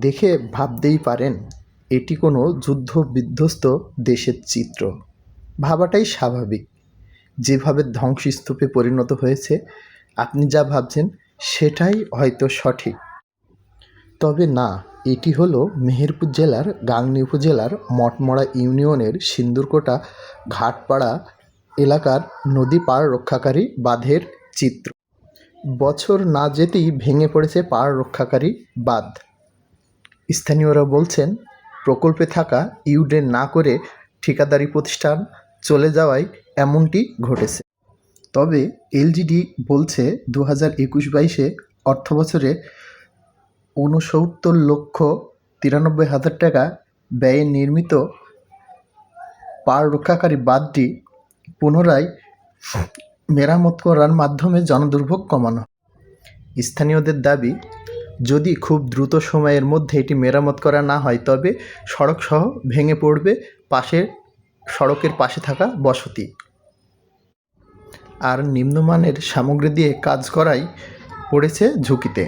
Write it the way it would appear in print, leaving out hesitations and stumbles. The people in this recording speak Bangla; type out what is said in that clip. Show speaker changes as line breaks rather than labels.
দেখে ভাবতেই পারেন এটি কোনো যুদ্ধ বিধ্বস্ত দেশের চিত্র। ভাবাটাই স্বাভাবিক। যেভাবে ধ্বংসস্তূপে পরিণত হয়েছে, আপনি যা ভাবছেন সেটাই হয়তো সঠিক। তবে না, এটি হলো মেহেরপুর জেলার গাংনী উপজেলার মঠমড়া ইউনিয়নের সিন্দুরকোটা ঘাটপাড়া এলাকার নদী পাড় রক্ষাকারী বাঁধের চিত্র। বছর না যেতেই ভেঙে পড়েছে পাড় রক্ষাকারী বাঁধ। স্থানীয়রা বলছেন, প্রকল্পে থাকা ইউড্রেন না করে ঠিকাদারি প্রতিষ্ঠান চলে যাওয়ায় এমনটি ঘটেছে। তবে এলজিডি বলছে 2021-22 অর্থবছরে 69,93,000 টাকা ব্যয়ে নির্মিত পাড় রক্ষাকারী বাঁধটি পুনরায় মেরামত করার মাধ্যমে জনদুর্ভোগ কমানো। স্থানীয়দের দাবি, যদি খুব দ্রুত সময়ের মধ্যে এটি মেরামত করা না হয় তবে সড়কসহ ভেঙে পড়বে সড়কের পাশে থাকা বসতি। আর নিম্নমানের সামগ্রী দিয়ে কাজ করাই পড়েছে ঝুঁকিতে।